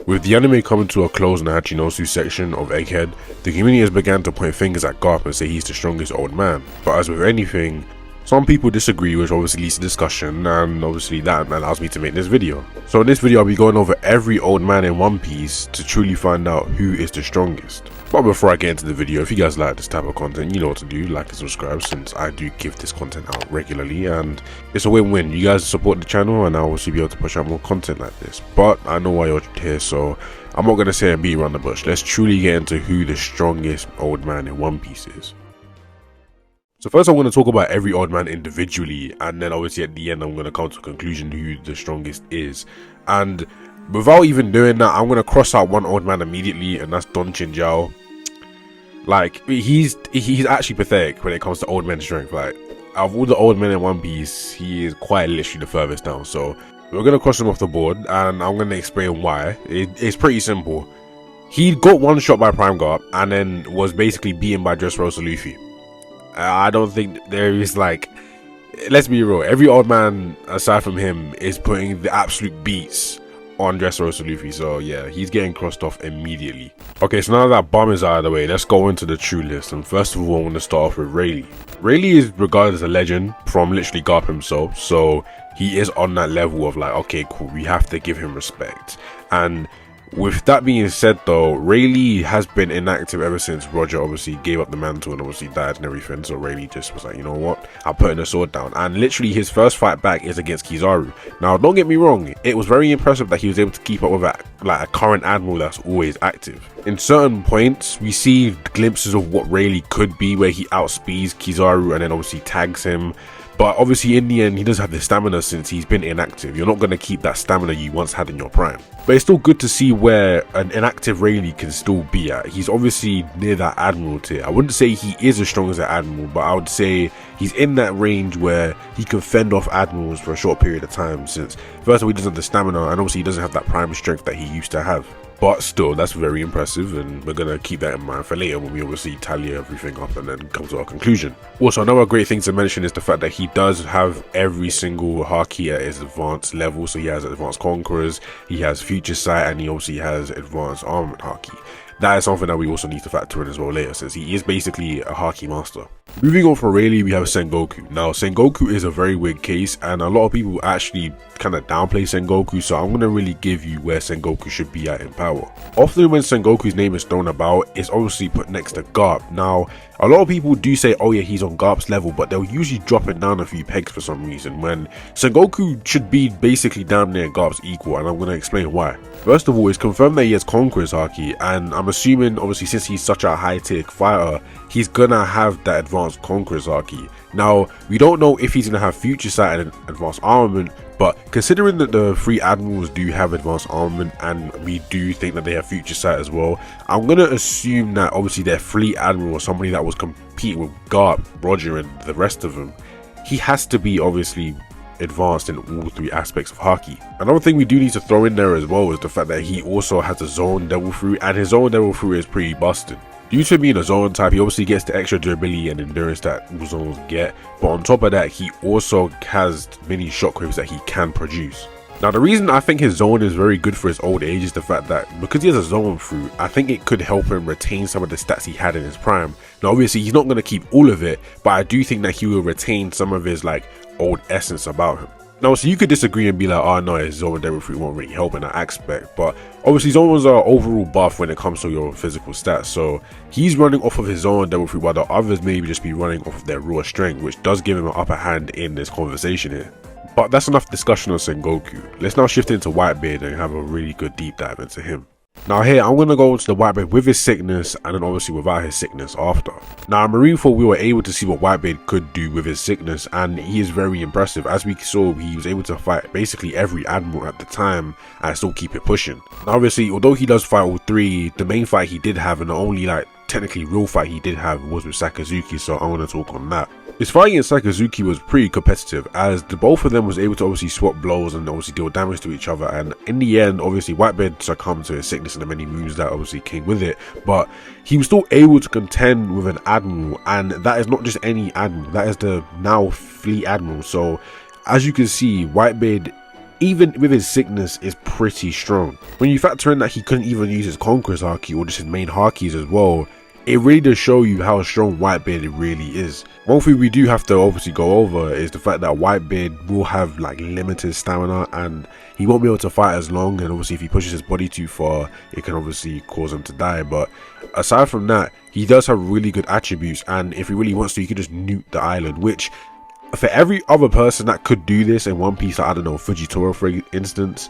With the anime coming to a close in the Hachinosu section of Egghead, the community has begun to point fingers at Garp and say he's the strongest old man. But as with anything, some people disagree, which obviously leads to discussion, and obviously that allows me to make this video. So in this video I'll be going over every old man in One Piece to truly find out who is the strongest. But before I get into the video, if you guys like this type of content, you know what to do, like and subscribe, since I do give this content out regularly and it's a win-win. You guys support the channel and I'll obviously be able to push out more content like this. But I know why you're here, so I'm not going to say and beat around the bush. Let's truly get into who the strongest old man in One Piece is. So first I'm going to talk about every old man individually, and then obviously at the end I'm going to come to a conclusion who the strongest is. And without even doing that, I'm going to cross out one old man immediately, and that's Don Chinjiao. Like, he's actually pathetic when it comes to old men strength. Like, out of all the old men in One Piece, he is quite literally the furthest down. So we're going to cross him off the board, and I'm going to explain why. It's pretty simple. He got one shot by Prime Garp and then was basically beaten by Dressrosa Luffy. I don't think there is, like, let's be real, every old man aside from him is putting the absolute beats on Dressrosa Luffy, so yeah, he's getting crossed off immediately. Okay, so now that bomb is out of the way, let's go into the true list. And first of all, I'm going to start off with Rayleigh. Rayleigh is regarded as a legend from literally Garp himself, so he is on that level of like, okay, cool, we have to give him respect. And with that being said though, Rayleigh has been inactive ever since Roger obviously gave up the mantle and obviously died and everything. So Rayleigh just was like, you know what, I'm putting the sword down. And literally his first fight back is against Kizaru. Now don't get me wrong, it was very impressive that he was able to keep up with a current admiral that's always active. In certain points we see glimpses of what Rayleigh could be, where he outspeeds Kizaru and then obviously tags him. But obviously in the end he doesn't have the stamina since he's been inactive. You're not going to keep that stamina you once had in your prime. But it's still good to see where an inactive Rayleigh can still be at. He's obviously near that admiral tier. I wouldn't say he is as strong as an admiral, but I would say he's in that range where he can fend off admirals for a short period of time, since first of all he doesn't have the stamina and obviously he doesn't have that prime strength that he used to have. But still, that's very impressive, and we're going to keep that in mind for later when we obviously tally everything up and then come to our conclusion. Also, another great thing to mention is the fact that he does have every single Haki at his advanced level. So he has advanced Conquerors, he has Future Sight, and he obviously has advanced Armament Haki. That is something that we also need to factor in as well later, since he is basically a Haki master. Moving on from Rayleigh, we have Sengoku. Now, Sengoku is a very weird case, and a lot of people actually kind of downplay Sengoku, so I'm going to really give you where Sengoku should be at in power. Often when Sengoku's name is thrown about, it's obviously put next to Garp. Now, a lot of people do say, oh yeah, he's on Garp's level, but they'll usually drop it down a few pegs for some reason, when Sengoku should be basically down near Garp's equal, and I'm going to explain why. First of all, it's confirmed that he has Conqueror's Haki, and I'm assuming, obviously, since he's such a high-tier fighter, he's gonna have that advanced Conqueror's Haki. Now, we don't know if he's gonna have Future Sight and advanced armament, but considering that the three admirals do have advanced armament and we do think that they have Future Sight as well, I'm gonna assume that obviously their fleet admiral, or somebody that was competing with Garp, Roger, and the rest of them, he has to be obviously advanced in all three aspects of Haki. Another thing we do need to throw in there as well is the fact that he also has a Zone Devil Fruit, and his Zone Devil Fruit is pretty busted. Due to being a Zone type, he obviously gets the extra durability and endurance that Zones get, but on top of that, he also has many shockwaves that he can produce. Now, the reason I think his Zone is very good for his old age is the fact that because he has a Zone Fruit, I think it could help him retain some of the stats he had in his prime. Now, obviously, he's not going to keep all of it, but I do think that he will retain some of his like old essence about him. Now, so you could disagree and be like, oh no, his Zone Devil Fruit won't really help in that aspect, but obviously Zones are overall buff when it comes to your physical stats, so he's running off of his Zone Devil Fruit while the others maybe just be running off of their raw strength, which does give him an upper hand in this conversation here. But that's enough discussion on Sengoku. Let's now shift into Whitebeard and have a really good deep dive into him. Now here, I'm going to go into the Whitebeard with his sickness and then obviously without his sickness after. Now in Marineford, we were able to see what Whitebeard could do with his sickness, and he is very impressive. As we saw, he was able to fight basically every admiral at the time and still keep it pushing. Now obviously, although he does fight all three, the main fight he did have, and the only like technically real fight he did have, was with Sakazuki, so I'm going to talk on that. His fight against Sakazuki was pretty competitive, as the both of them was able to obviously swap blows and obviously deal damage to each other, and in the end obviously Whitebeard succumbed to his sickness and the many wounds that obviously came with it, but he was still able to contend with an admiral, and that is not just any admiral, that is the now fleet admiral. So as you can see, Whitebeard even with his sickness, is pretty strong. When you factor in that he couldn't even use his Conqueror's Haki or just his main Hakis as well, it really does show you how strong Whitebeard it really is. One thing we do have to obviously go over is the fact that Whitebeard will have like limited stamina and he won't be able to fight as long, and obviously if he pushes his body too far it can obviously cause him to die. But aside from that, he does have really good attributes, and if he really wants to, he could just nuke the island, which for every other person that could do this in One Piece, like, I don't know, Fujitora for instance,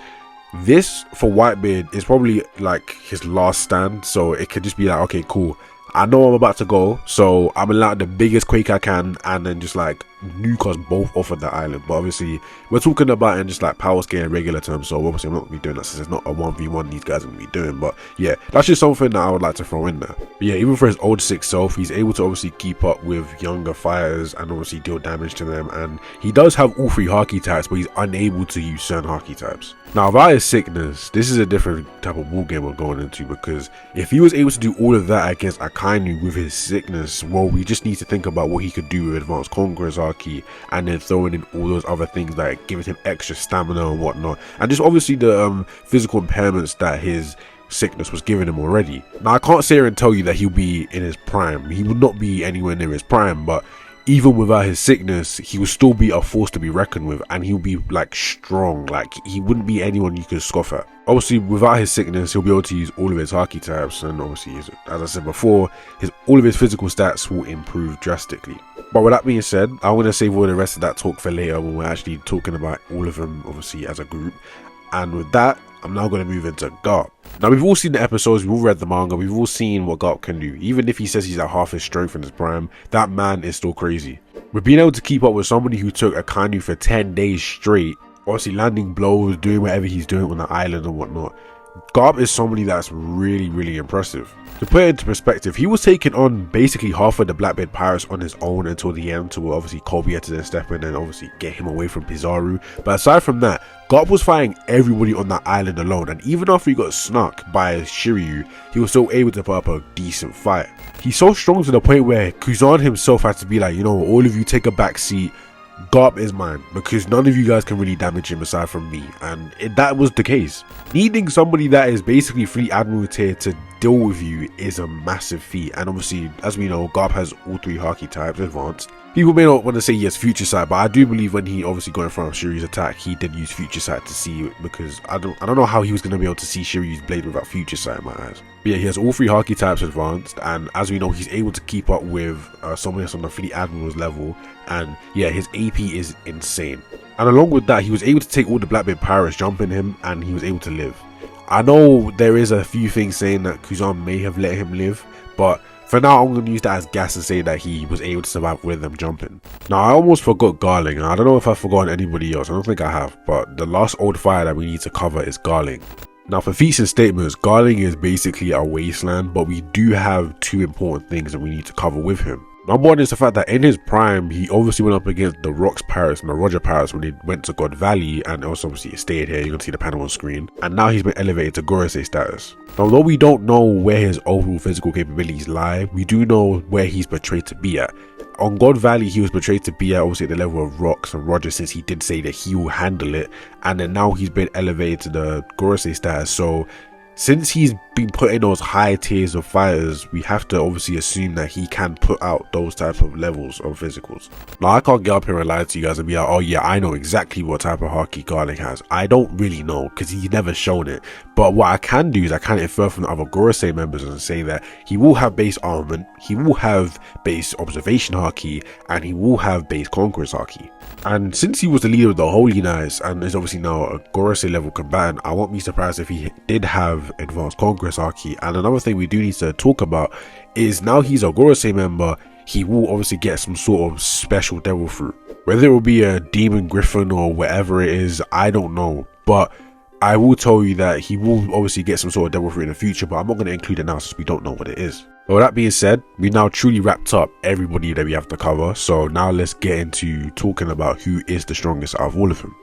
this for Whitebeard is probably like his last stand. So it could just be like, okay, cool, I know I'm about to go, so I'm allowed the biggest quake I can and then just like nuke us both off of the island. But obviously we're talking about in just like power scale in regular terms, so obviously I'm not going to be doing that since it's not a 1v1 these guys are going to be doing. But yeah, that's just something that I would like to throw in there. But yeah, even for his old sick self, he's able to obviously keep up with younger fighters and obviously deal damage to them, and he does have all 3 Haki types, but he's unable to use certain Haki types. Now about his sickness, this is a different type of war game we're going into, because if he was able to do all of that against Akainu with his sickness, well, we just need to think about what he could do with Advanced Conqueror's Haki, and then throwing in all those other things like giving him extra stamina and whatnot, and just obviously the physical impairments that his sickness was giving him already. Now I can't sit here and tell you that he'll be in his prime. He will not be anywhere near his prime, but even without his sickness, he will still be a force to be reckoned with, and he'll be like strong. Like, he wouldn't be anyone you could scoff at. Obviously without his sickness, he'll be able to use all of his Haki types, and obviously, as I said before, all of his physical stats will improve drastically. But with that being said, I want to save all the rest of that talk for later when we're actually talking about all of them obviously as a group. And with that, I'm now going to move into Garp. Now, we've all seen the episodes, we've all read the manga, we've all seen what Garp can do. Even if he says he's at half his strength in his prime, that man is still crazy. With being able to keep up with somebody who took Akainu for 10 days straight, obviously landing blows, doing whatever he's doing on the island and whatnot, Garp is somebody that's really, really impressive. To put it into perspective, he was taking on basically half of the Blackbeard pirates on his own until the end, to obviously Kobe had to then step in and obviously get him away from Pizarro. But aside from that, Garp was fighting everybody on that island alone, and even after he got snuck by Shiryu, he was still able to put up a decent fight. He's so strong to the point where Kuzan himself had to be like, you know, all of you take a back seat, Garp is mine, because none of you guys can really damage him aside from me. And that was the case. Needing somebody that is basically Fleet Admiral tier to deal with you is a massive feat, and obviously, as we know, Garp has all 3 Haki types advanced. People may not want to say he has Future Sight, but I do believe when he obviously got in front of Shiryu's attack, he did use Future Sight to see it, because I don't know how he was going to be able to see Shiryu's blade without Future Sight in my eyes. But yeah, he has all 3 Haki types advanced, and as we know, he's able to keep up with someone else on the Fleet Admiral's level, and yeah, his AP is insane. And along with that, he was able to take all the Blackbeard pirates jumping him, and he was able to live. I know there is a few things saying that Kuzan may have let him live, but for now, I'm going to use that as gas and say that he was able to survive with them jumping. Now, I almost forgot Garling. I don't know if I've forgotten anybody else. I don't think I have. But the last old fire that we need to cover is Garling. Now, for feats and statements, Garling is basically a wasteland, but we do have 2 important things that we need to cover with him. Number one is the fact that in his prime, he obviously went up against the Rocks Pirates and the Roger Pirates when they went to God Valley, and also obviously stayed here. You can see the panel on screen, and now he's been elevated to Gorosei status. Now, although we don't know where his overall physical capabilities lie, we do know where he's portrayed to be at. On God Valley, he was portrayed to be at obviously at the level of Rocks and Roger, since he did say that he will handle it, and then now he's been elevated to the Gorosei status. So since he's been put in those high tiers of fighters, we have to obviously assume that he can put out those types of levels of physicals. Now, I can't get up here and lie to you guys and be like, oh yeah, I know exactly what type of Haki Garling has. I don't really know, because he's never shown it. But what I can do is I can infer from the other Gorosei members and say that he will have base armament, he will have base observation Haki, and he will have base Conqueror's Haki. And since he was the leader of the Holy Knights and is obviously now a Gorosei level combatant, I won't be surprised if he did have advanced Conqueror's Haki. And another thing we do need to talk about is, now he's a Gorosei member, he will obviously get some sort of special devil fruit. Whether it will be a demon griffin or whatever it is, I don't know. But I will tell you that he will obviously get some sort of devil fruit in the future, but I'm not going to include it now since we don't know what it is. But with that being said, we now truly wrapped up everybody that we have to cover. So now let's get into talking about who is the strongest out of all of them.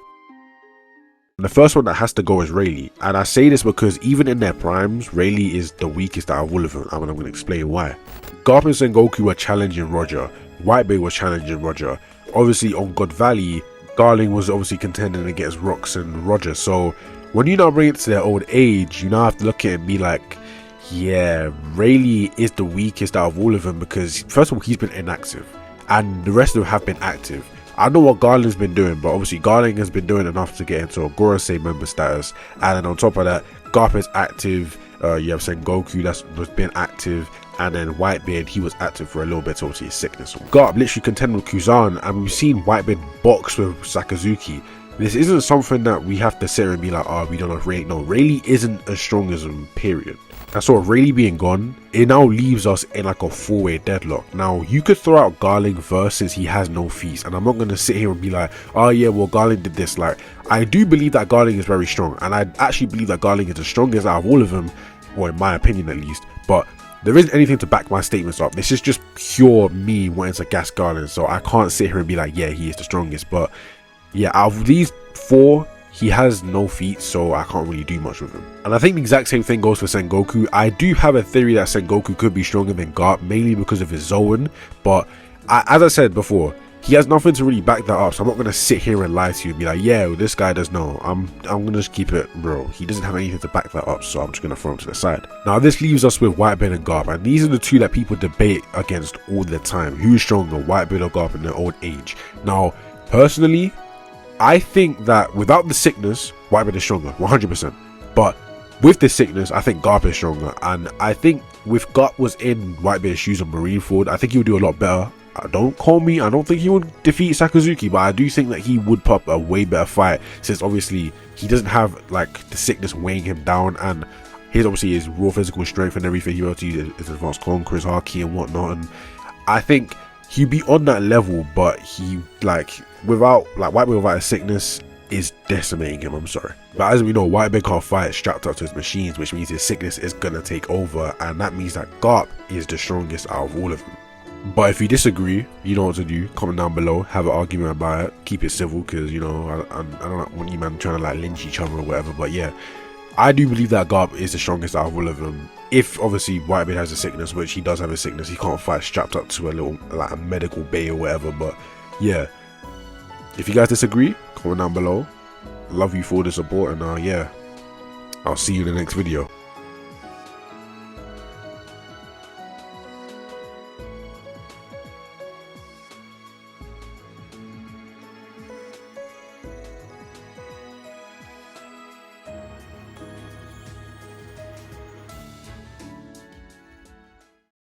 And the first one that has to go is Rayleigh. And I say this because even in their primes, Rayleigh is the weakest out of all of them, and I'm going to explain why. Garp and Sengoku were challenging Roger. Whitebeard was challenging Roger. Obviously on God Valley, Garling was obviously contending against Rocks and Roger. So when you now bring it to their old age, you now have to look at it and be like, yeah, Rayleigh is the weakest out of all of them, because first of all, he's been inactive and the rest of them have been active. I don't know what Garling's been doing, but obviously Garling has been doing enough to get into a Gorosei member status. And then on top of that, Garp is active. You have Sengoku that's been active, and then Whitebeard, he was active for a little bit, so obviously his sickness. Garp literally contended with Kuzan, and we've seen Whitebeard box with Sakazuki. This isn't something that we have to sit here and be like, oh, we don't know if Rayleigh. No, Rayleigh isn't as strong as him, period. And so Rayleigh being gone, it now leaves us in like a 4-way deadlock. Now, you could throw out Garling first since he has no feats, and I'm not going to sit here and be like, oh yeah, well, Garling did this. Like, I do believe that Garling is very strong, and I actually believe that Garling is the strongest out of all of them, or in my opinion at least, but there isn't anything to back my statements up. This is just pure me wanting to gas Garling, so I can't sit here and be like, yeah, he is the strongest. But yeah, out of these 4, he has no feats, so I can't really do much with him. And I think the exact same thing goes for Sengoku. I do have a theory that Sengoku could be stronger than Garp, mainly because of his Zoan, but as I said before, he has nothing to really back that up, so I'm not going to sit here and lie to you and be like, yeah, well, this guy does know. I'm going to just keep it real. He doesn't have anything to back that up, so I'm just going to throw him to the side. Now, this leaves us with Whitebeard and Garp, and these are the two that people debate against all the time. Who's stronger, Whitebeard or Garp in their old age? Now, personally, I think that without the sickness, Whitebeard is stronger, 100%. But with the sickness, I think Garp is stronger, and I think if Garp was in Whitebeard's shoes on Marineford, I think he would do a lot better. Don't call me, I don't think he would defeat Sakazuki, but I do think that he would pop a way better fight, since obviously he doesn't have like the sickness weighing him down, and his obviously his raw physical strength and everything. He will to use his advanced conquerors, haki and whatnot, and I think he'd be on that level, but he without Whitebeard without a sickness is decimating him. I'm sorry, but as we know, Whitebeard can't fight strapped up to his machines, which means his sickness is gonna take over, and that means that Garp is the strongest out of all of them. But if you disagree, you know what to do. Comment down below, have an argument about it, keep it civil, because you know I don't want you man trying to like lynch each other or whatever. But yeah, I do believe that Garp is the strongest out of all of them. If obviously Whitebeard has a sickness, which he does have a sickness, he can't fight strapped up to a little like a medical bay or whatever. But yeah, if you guys disagree, comment down below. Love you for the support, and yeah, I'll see you in the next video.